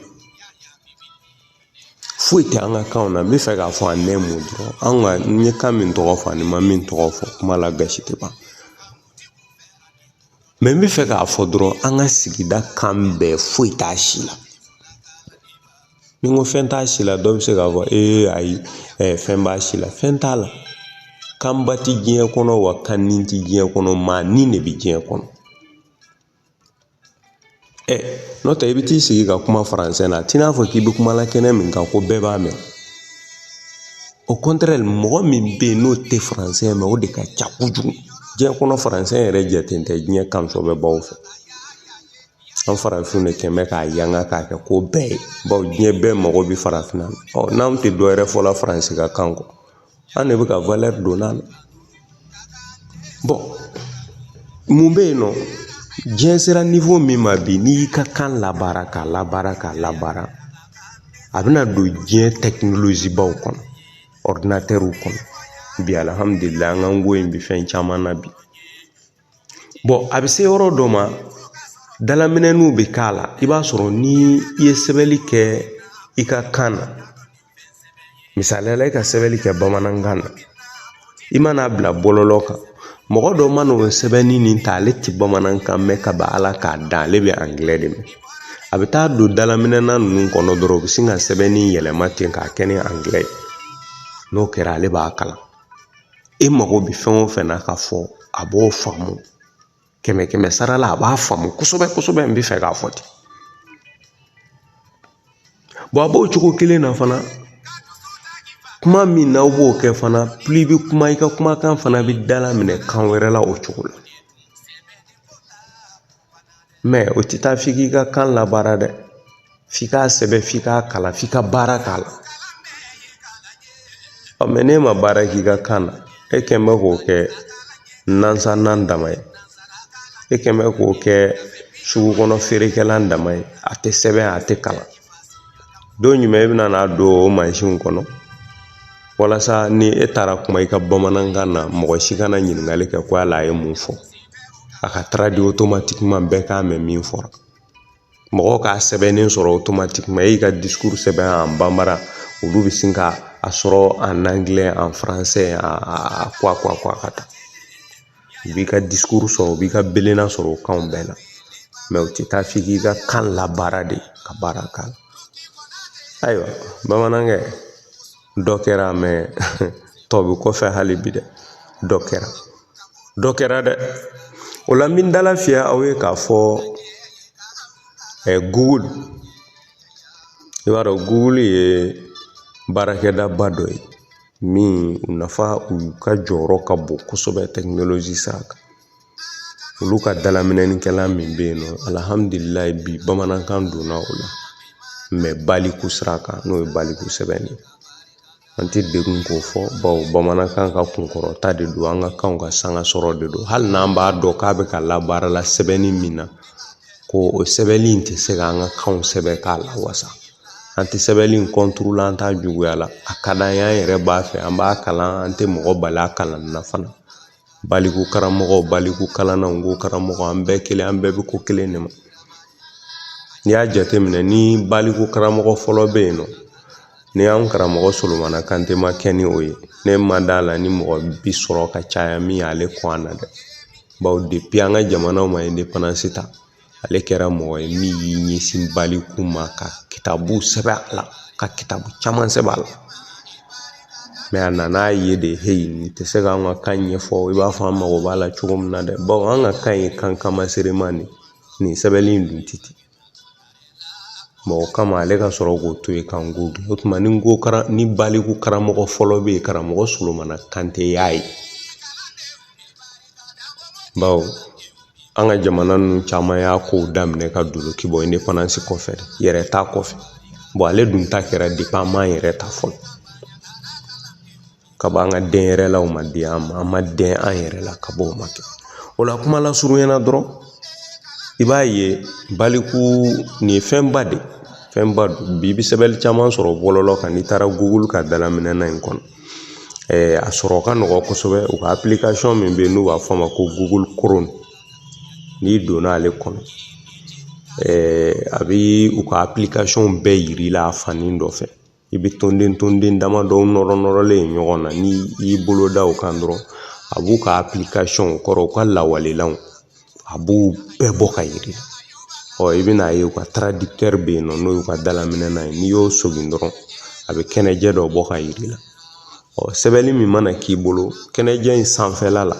Speaker 1: Foyi tɛ an ka kanw na. N bɛ fɛ k'a fɔ an nɛmu dɔrɔn. An ka n ye kan min tɔgɔ fɔ ani ma min tɔgɔ fɔ, kuma la gasi tɛ ban. Mais n bɛ fɛ k'a fɔ dɔrɔn an ka sigida kan bɛɛ foyi t'a si la. Ni n ko fɛn t'a si la, dɔ bɛ se k'a fɔ ayi, fɛn b'a si la. Fɛn t'a la. Kanba ti diɲɛ kɔnɔ wa kan ni ti diɲɛ kɔnɔ, maa ni de bɛ diɲɛ kɔnɔ. n'o tɛ i bɛ t'i sigi ka kuma faransɛ na t'i n'a fɔ k'i bɛ kuma la kɛnɛ min kan ko bɛɛ b'a mɛn. Au contraire mɔgɔ min bɛ yen n'o tɛ faransɛ mɛn o de ka ca kojugu. Diɲɛ kɔnɔ faransɛ yɛrɛ jate tɛ diɲɛ kan fɔ bɛ baw fɛ. An farafinw de kɛn bɛ k'a yanga k'a kɛ ko bɛɛ ye. Bawo diɲɛ bɛɛ mago bɛ farafinna. N'anw tɛ dɔ wɛrɛ fɔla faransi ka kan kɔ an de bɛ ka valeur don a la. Mun bɛ yen nɔ diɲɛ sera niveau min ma bi n'i y'i ka kan labaara k'a labaara a bɛna don diɲɛ technologie baw kɔnɔ ordinateurs kɔnɔ bi alhamdulilayi an ka ngo in bi fɛn caman na bi. A bɛ se yɔrɔ dɔ ma dalaminɛninw bɛ k'a la i b'a sɔrɔ ni i ye sɛbɛnni kɛ i ka kan na misaliyala i ka sɛbɛnni kɛ bamanankan na i mana bila bɔlɔlɔ kan mɔgɔ dɔ mana o sɛbɛnni nin ta ale tɛ bamanankan mɛn ka ban ala k'a dan ale bɛ anglais de mɛn a bɛ taa don dalaminɛna ninnu kɔnɔ dɔrɔn u bɛ sin ka sɛbɛnni yɛlɛma ten k'a kɛ ni anglais n'o kɛra ale b'a kalan e mago bɛ fɛn o fɛn na ka fɔ a b'o faamu kɛmɛ sara la a b'a faamu kosɛbɛ n bɛ fɛ k'a fɔ ten. A b'o cogo kelen na fana kuma min n'aw b'o kɛ fana plus i bɛ kuma i ka kumakan fana bɛ dalaminɛ kan wɛrɛ la o cogo la. Mais o tɛ taa f'i k'i ka kan labaara dɛ f'i k'a sɛbɛn f'i k'a kalan f'i ka baara k'a la. Mais n'e ma baara k'i ka kan na e kɛn bɛ k'o kɛ nansanan dama ye e kɛn bɛ k'o kɛ sugu kɔnɔ feerekɛlan dama ye a tɛ sɛbɛn a tɛ kalan. Don jumɛn e bɛna n'a don o mansin kɔnɔ walasa ni e taara kuma i ka bamanankan na mɔgɔ si kana ɲininkali kɛ ko yala a ye mun fɔ a ka traduit automatiquement bɛɛ k'a mɛn min fɔra. Mɔgɔw k'a sɛbɛnnen sɔrɔ automatiquement e y'i ka discours sɛbɛn en bambara olu bɛ sin ka a sɔrɔ en anglais en français a quoi ka taa u b'i ka discours sɔrɔ u b'i ka belena sɔrɔ o kanw bɛɛ la mais u tɛ taa f'i k'i ka kan labaara de ka baara k'a la. Ayiwa bamanankɛ dɔ kɛra mais tɔ bɛ kɔfɛ hali bi dɛ dɔ kɛra dɛ. O la n bɛ dala fiya aw ye k'a fɔ Google i b'a dɔn Google ye baarakɛdaba dɔ ye min nafa u ka jɔyɔrɔ ka bon kosɛbɛ technologie sira kan. Olu ka dalaminɛnikɛla min bɛ yen nɔ alhamdulilayi bi bamanankan donna o la mais baliku sira kan n'o ye baliku sɛbɛnni ye. An tɛ degun k'o fɔ bawo bamanankan ka kunkɔrɔta de don an ka kanw ka sanga sɔrɔ de don hali n'an b'a dɔn k'a bɛ ka labaara la sɛbɛnni min na ko o sɛbɛnni in tɛ se k'an ka kanw sɛbɛn k'a la wasa an tɛ sɛbɛnni in contre la an t'a juguya la a ka d'an ye an yɛrɛ b'a fɛ an b'a kalan an tɛ mɔgɔ bali a kalanni na fana. Baliku karamɔgɔw baliku kalannaw n ko karamɔgɔ an bɛɛ kelen an bɛɛ bɛ ko kelen de ma. N'i y'a jateminɛ ni baliku karamɔgɔ fɔlɔ bɛ yen nɔ ni y'an karamɔgɔ Solomana Kante ma kɛ ni o ye ne ma d'a la ni mɔgɔ bi sɔrɔ ka caya min y'ale kɔn an na dɛ. Bawo depuis an ka jamanaw ma indépendance ta ale kɛra mɔgɔ ye min y'i ɲɛsin baliku ma ka kitabu sɛbɛn a la ka kitabu caman sɛbɛn a la. Mais a nan'a ye de nin tɛ se k'an ka kan ɲɛfɔ i b'a fɔ an mago b'a la cogo min na dɛ bawo an ka kan ye kan kamasereman de nin sɛbɛnni in dun tɛ ten. O kama ale ka sɔrɔ k'o to yen kan Google o tuma ni baliku karamɔgɔ fɔlɔ bɛ yen karamɔgɔ Solomana Kante y'a ye. Bawo an ka jamana ninnu caman y'a kow daminɛ ka doloki bɔ indépendance kɔfɛ yɛrɛ ta kɔfɛ ale dun ta kɛra depuis an m'an yɛrɛ ta fɔlɔ kaban an ka denyɛrɛlaw ma di an ma an ma den an yɛrɛ la ka bɔ o ma kɛ. O la kuma lasurunyana dɔrɔn i b'a ye baliku nin ye fɛnba de don bi bɛ sɛbɛnni caman sɔrɔ bɔlɔlɔ kan n'i taara Google ka dalaminɛna in kɔnɔ a sɔrɔ ka nɔgɔ kosɛbɛ u ka application min bɛ yen n'u b'a fɔ a ma ko Google Chrome n'i donna ale kɔnɔ a bɛ u ka application bɛɛ yir'i la a fani dɔ fɛ i bɛ tonden dama dɔw nɔrɔlen ɲɔgɔn na ni i y'i bolo da o kan dɔrɔn a b'u ka application kɔrɔ u ka lawalelanw a b'u bɛɛ bɔ ka yir'i la. I bɛna ye u ka traducteur bɛ yen nɔ n'o y'u ka dalaminɛna ye n'i y'o sogin dɔrɔn a bɛ kɛnɛjɛ dɔ bɔ ka yir'i la. Sɛbɛnni min mana k'i bolo kɛnɛjɛ in sanfɛla la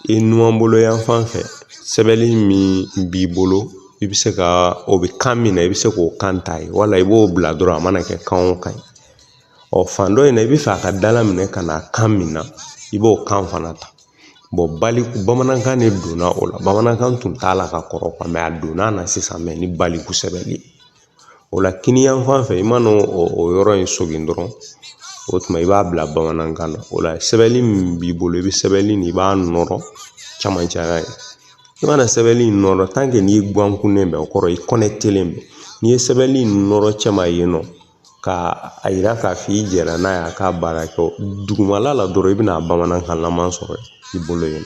Speaker 1: i numanbolo yan fan fɛ sɛbɛnni min b'i bolo i bɛ se ka o bɛ kan min na i bɛ se k'o kan ta ye wala i b'o bila dɔrɔn a mana kɛ kan o kan ye fan dɔ in na i bɛ fɛ a ka dala minɛ ka na kan min na i b'o kan fana ta baliku bamanankan de donna o la bamanankan tun t'a la ka kɔrɔ mɛ a donna na sisan mɛ ni baliku sɛbɛnli o la kiniyan fan fɛ i mana o yɔrɔ in sogin dɔrɔn o tuma i b'a bila bamanankan na o la sɛbɛnni min b'i bolo i bɛ sɛbɛnni nin i b'a nɔrɔ camancɛ ye i mana sɛbɛnni in nɔrɔ n'i ye guwankunnen bɛ o kɔrɔ i kɔnɛtelen bɛ n'i ye sɛbɛnni in nɔrɔ cɛman yen nɔ ka a yira k'a fɔ i jɛra n'a ye a k'a baara kɛ dugumala la dɔrɔn i bɛna bamanankan laman sɔrɔ i bolo yen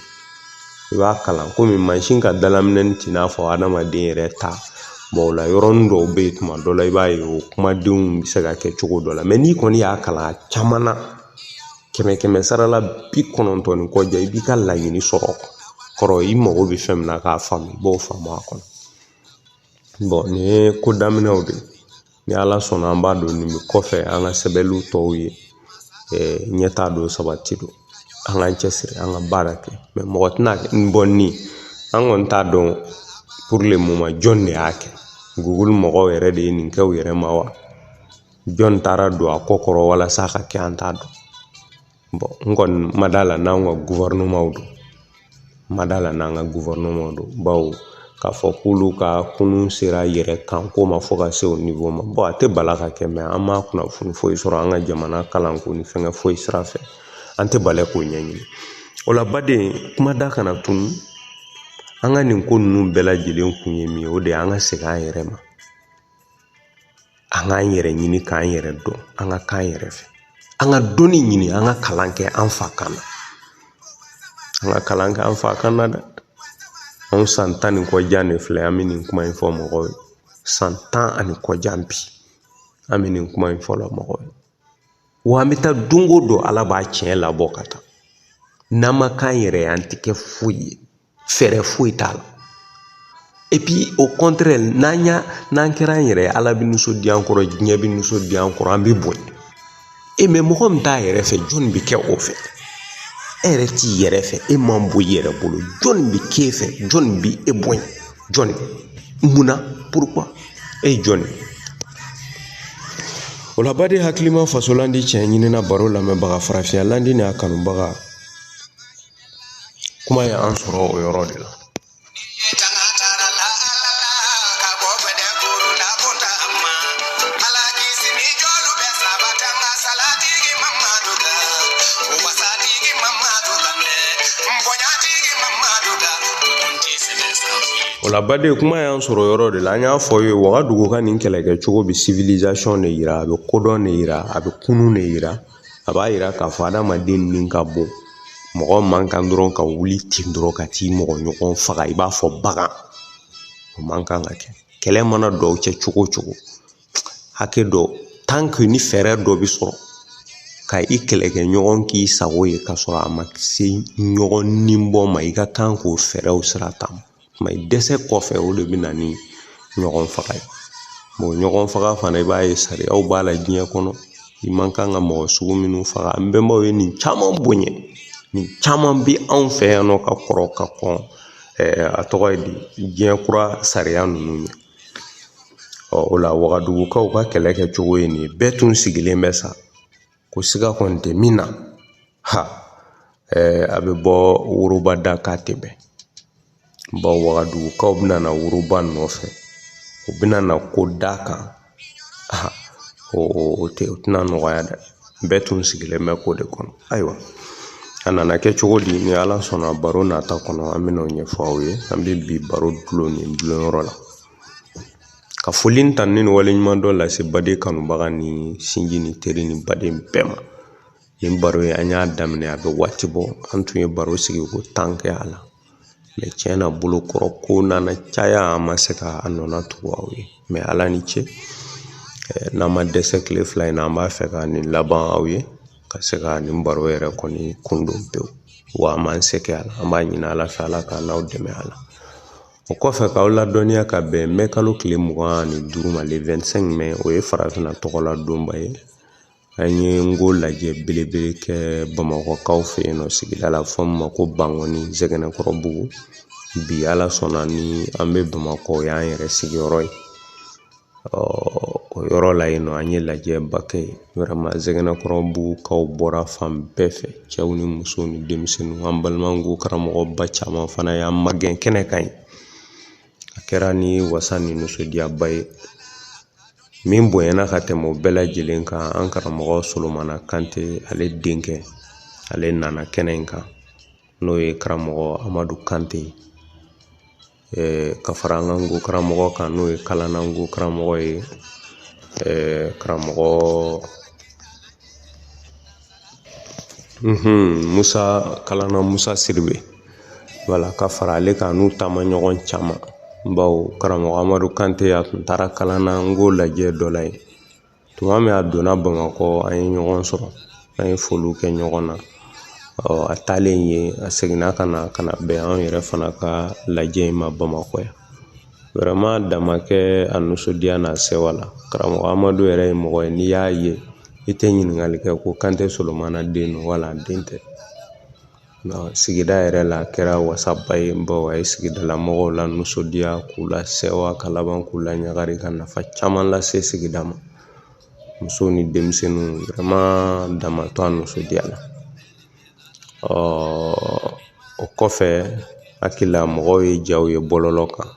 Speaker 1: i b'a kalan komi mansin ka dalaminɛni t'i n'a fɔ adamaden yɛrɛ ta o la yɔrɔnin dɔw bɛ yen tuma dɔ la i b'a ye o kumadenw bɛ se ka kɛ cogo dɔ la mɛ n'i kɔni y'a kalan a caman na 100 sara la 90 ni kɔ i b'i ka laɲini sɔrɔ kɔrɔ i mago bɛ fɛn min na k'a faamu i b'o faamu a kɔnɔ nin ye ko daminɛw de ni ala sɔnna an b'a dɔn nin bɛ kɔfɛ an ka sɛbɛnniw tɔw ye ɲɛtaa don sabati don an k'an cɛsiri an ka baara kɛ mɛ mɔgɔ tɛna bɔ ni an kɔni t'a dɔn pour le moment jɔn de y'a kɛ Google mɔgɔw yɛrɛ de ye nin kɛ u yɛrɛ ma wa jɔn taara don a kɔ kɔrɔ walasa a ka kɛ an t'a dɔn n kɔni ma d'a la n'an ka gouvernement don ma d'a la n'an ka gouvernement don bawo k'a fɔ k'olu ka kunun sera yɛrɛ kan ko ma fɔ ka se o niveau ma a tɛ bala ka kɛ mɛ an ma kunnafoni foyi sɔrɔ an ka jamana kalanko ni fɛngɛ foyi sira fɛ an tɛ bala k'o ɲɛɲini o la baden kuma da kana tunu an ka nin ko ninnu bɛɛ lajɛlen kun ye min ye o de ye an ka segin an yɛrɛ ma an k'an yɛrɛ ɲini k'an yɛrɛ dɔn an ka k'an yɛrɛ fɛ an ka dɔnni ɲini an ka kalan kɛ an fa kan na an ka kalan kɛ an fa kan na dɛ anw san 10 ni kɔjan de filɛ an bɛ nin kuma in fɔ mɔgɔw ye san 10 ani kɔjan bi an bɛ nin kuma in fɔ mɔgɔw ye wa an bɛ taa don o don ala b'a tiɲɛ labɔ ka taa n'an ma k'an yɛrɛ ye an tɛ kɛ foyi ye fɛɛrɛ foyi t'a la et puis au contraire n'an kɛra an yɛrɛ ye ala bɛ nisɔndiya an kɔrɔ diɲɛ bɛ nisɔndiya an kɔrɔ an bɛ bonya mɛ mɔgɔ min t'a yɛrɛ fɛ jɔn bɛ kɛ o fɛ e yɛrɛ t'i yɛrɛ fɛ e man bɔ i yɛrɛ bolo jɔn bɛ k'e fɛ jɔn bɛ e bonya jɔn munna pourquoi e ye jɔn o la baden hakilima fasolandi tiɲɛ ɲinina baro lamɛnbaga farafinya landi ni a kanubaga kuma ye an sɔrɔ o yɔrɔ de la o la baden kuma y'an sɔrɔ yɔrɔ de la an y'a fɔ ye Wagadugu ka nin kɛlɛkɛ cogo bɛ civilisation de yira a bɛ kodɔn de yira a bɛ kunun de yira a b'a yira k'a fɔ adamaden nin ka bon mɔgɔ man kan dɔrɔn ka wuli ten dɔrɔn ka t'i mɔgɔ ɲɔgɔn faga i b'a fɔ bagan o man kan ka kɛ kɛlɛ mana dɔw cɛ cogo cogo hakɛ dɔ tant que ni fɛɛrɛ dɔ bɛ sɔrɔ ka i kɛlɛkɛ ɲɔgɔn k'i sago ye ka sɔrɔ a ma se ɲɔgɔn ninbɔ ma i ka kan k'o fɛɛrɛw sira ta mɛ dɛsɛ kɔfɛ o de bɛ na ni ɲɔgɔn faga ye ɲɔgɔn faga fana i b'a ye sariyaw b'a la diɲɛ kɔnɔ i man kan ka mɔgɔ sugu minnu faga an bɛnbaw ye nin caman bonya nin caman bɛ anw fɛ yan nɔ ka kɔrɔ ka kɔn a tɔgɔ ye di diɲɛ kura sariya ninnu ɲɛ o la Wagadugukaw ka kɛlɛ kɛ cogo ye nin ye bɛɛ tun sigilen bɛ sa ko siga kɔni tɛ min na a bɛ bɔ woroba da k'a tɛ bɛn bawo Wagadugukaw bɛna na woroba nɔfɛ u bɛna na ko da kan o tɛna nɔgɔya dɛ bɛɛ tun sigilen bɛ ko de kɔnɔ ayiwa a nana kɛ cogo di ni ala sɔnna baro nata kɔnɔ an bɛna o ɲɛfɔ aw ye an bɛ bi baro dulon nin dulonyɔrɔ la ka foli ta ni waleɲuman dɔ lase baden kanubaga ni sinji ni teri ni baden bɛɛ ma nin baro ye an y'a daminɛ a bɛ waati bɔ an tun ye baro sigi ko 10 kɛ a la mɛ tiɲɛ na bolo kɔrɔ ko nana caya an ma se ka nɔna tugu aw ye mɛ ala ni ce n'an ma dɛsɛ tile 2 in na an b'a fɛ ka nin laban aw ye ka se ka nin baro yɛrɛ kɔni kundon pewu wa an b'an se kɛ a la an b'a ɲini ala fɛ ala ka n'aw dɛmɛ a la o kɔfɛ k'aw ladɔnniya ka bɛn mɛ kalo tile 25 ma le 25 mai o ye farafinna tɔgɔla donba ye an ye ngo lajɛ belebele kɛ bamakɔkaw fɛ yen nɔ sigida la fɔ min ma ko Bangɔni Zɛgɛnɛkɔrɔbugu bi Ala sɔnna ni an bɛ Bamakɔ, o y'an yɛrɛ sigiyɔrɔ ye. O yɔrɔ la yen nɔ an ye lajɛba kɛ yen. Vraiment Zɛgɛnɛkɔrɔbugukaw bɔra fan bɛɛ fɛ, cɛw ni musow ni denmisɛnninw. An balimankulu karamɔgɔba caman fana y'an magɛn kɛnɛ kan yen. A kɛra ni wasa ni nisɔndiyaba ye min bonyana ka tɛmɛ o bɛɛ lajɛlen kan. An karamɔgɔ Solomana Kante, ale denkɛ, ale nana kɛnɛ in kan, n'o ye karamɔgɔ Amadu Kante. Ka fara an ka Nko karamɔgɔ kan, n'o ye Kalana Nko karamɔgɔ ye. Karamɔgɔ Kalana Musa Siribe, wala, ka fara ale kan, n'u taama ɲɔgɔn caman. Bawo karamɔgɔ Amadu Kante a tun taara Kalana Nko lajɛ dɔ la yen. Tuma min a donna Bamakɔ, an ye ɲɔgɔn sɔrɔ, an ye foliw kɛ ɲɔgɔn na. A taalen yen, a seginna ka na bɛn an yɛrɛ fana ka lajɛ in ma Bamakɔ yan. Vraiment Damakɛ a nisɔndiya n'a sewa la. Karamɔgɔ Amadu yɛrɛ ye mɔgɔ ye, n'i y'a ye i tɛ ɲininkali kɛ ko Kante Solomana den don wala den tɛ. Sigida yɛrɛ la a kɛra wasaba ye, bawo a ye sigidala mɔgɔw la nisɔndiya, k'u la sewa, ka laban k'u la ɲagari, ka nafa caman lase sigida ma. Musow ni denmisɛnninw, vraiment Dama to a nisɔndiya la. O kɔfɛ hakili la mɔgɔw ye jaw ye bɔlɔlɔ kan.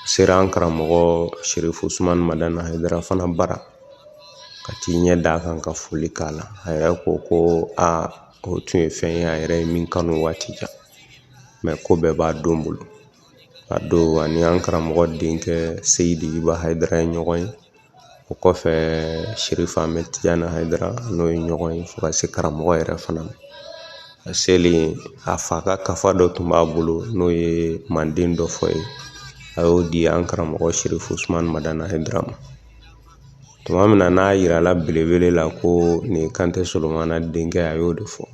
Speaker 1: Sera an karamɔgɔ Serifu Usumani Madana Hayidara fana bara ka t'i ɲɛ d'a kan ka foli k'a la. A yɛrɛ ko o tun ye fɛn ye a yɛrɛ ye min kanu waati jan, mais ko bɛɛ b'a don bolo. A don ani an karamɔgɔ denkɛ Seyidi Iba Hayidara ye ɲɔgɔn ye. O kɔfɛ Serifu Ahmed Tijani Hayidara n'o ye ɲɔgɔn ye fo ka se karamɔgɔ yɛrɛ fana ma. A selen a fa ka kafa dɔ tun b'a bolo n'o ye manden dɔ fɔ ye. A y'o di an karamɔgɔ Serifu Usumani Madana Hayidara ma. Tuma min na n'a yirala belebele la ko nin ye Kante Solomana denkɛ, a y'o de fɔ.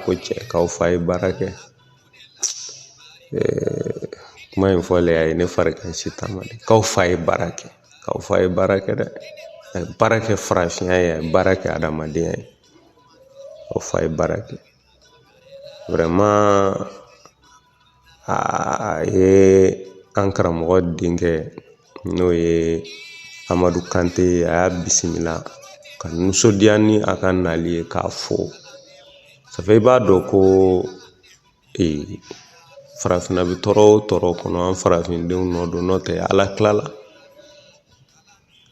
Speaker 1: Ko cɛ, k'aw fa ye baara kɛ. Kuma in fɔlen a ye ne farikan sitan de. K'aw fa ye baara kɛ. K'aw fa ye baara kɛ dɛ. A ye baara kɛ farafinya ye, a ye baara kɛ adamadenya ye. Aw fa ye baara kɛ. Vraiment a ye an karamɔgɔ denkɛ n'o ye Amadu Kante, a y'a bisimila ka nisɔndiya ni a ka nali ye k'a fo. Safe i b'a dɔn ko farafinna bɛ tɔɔrɔ o tɔɔrɔ kɔnɔ, an farafindenw nɔ don, n'o tɛ Ala tilala.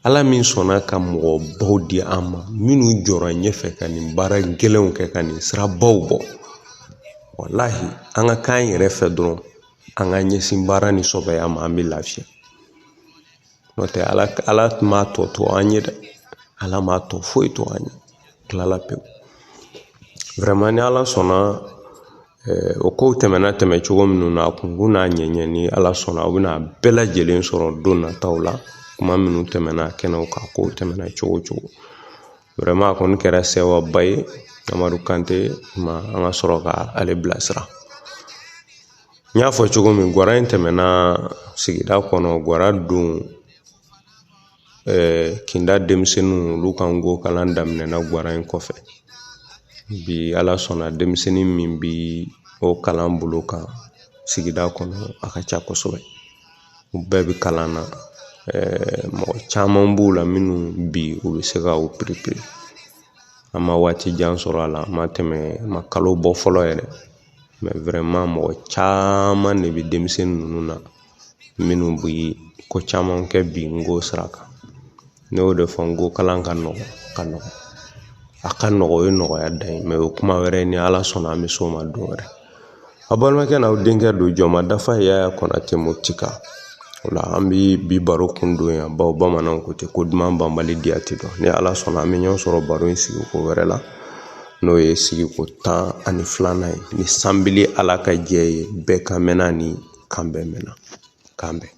Speaker 1: Ala min sɔnna ka mɔgɔbaw di an ma, minnu jɔra ɲɛfɛ ka nin baara gɛlɛnw kɛ, ka nin sirabaw bɔ. Walahi an ka k'an yɛrɛ fɛ dɔrɔn, an ka ɲɛsin baara ni sɔbɛya ma, an bɛ lafiya. N'o tɛ Ala m'a tɔ to an ye dɛ. Ala m'a tɔ foyi to an ye. Tilala pewu. Vraiment ni Ala sɔnna, o kow tɛmɛna tɛmɛ cogo minnu na, a kunkun n'a ɲɛɲɛ, ni Ala sɔnna aw bɛna bɛɛ lajɛlen sɔrɔ don nataw la. Kuma minnu tɛmɛna kɛnɛw kan, kow tɛmɛna cogo o cogo. Vraiment a kɔni kɛra sewaba ye. Amadu Kante an ka sɔrɔ ka ale bilasira. N y'a fɔ cogo min, Gwara in tɛmɛna sigida kɔnɔ. Gwara don kinda denmisɛnninw olu ka Nko kalan daminɛna Gwara in kɔfɛ. Bi Ala sɔnna denmisɛnnin min bi o kalan bolo kan sigida kɔnɔ a ka ca kosɛbɛ. U bɛɛ bɛ kalan na. Mɔgɔ caman b'u la minnu bi u bɛ se ka o perepere. An ma waati jan sɔrɔ a la, ma kalo bɔ fɔlɔ yɛrɛ. Mais vraiment mɔgɔ caman de bɛ denmisɛnnin ninnu na minnu bɛ ko caman kɛ bi Nko sira kan. Ne y'o de fɔ, Nko kalan ka nɔgɔn, a ka nɔgɔn, o ye nɔgɔya dan ye, mais o kuma wɛrɛ ye, ni Ala sɔnna an bɛ s'o ma don wɛrɛ. A balimakɛ n'aw denkɛ don Jɔnma Dafa Yaya Konate Motika. O la an bɛ bi baro kun don yan, bawo bamananw ko ten ko duman banbali diya tɛ dɔn. Ni Ala sɔnna an bɛ ɲɔgɔn sɔrɔ baro in sigiko wɛrɛ la, n'o ye sigiko 12nan ye. Ni sanbili Ala ka jɛ ye, bɛɛ kan mɛnna ni kan bɛɛ mɛnna. Kan bɛn.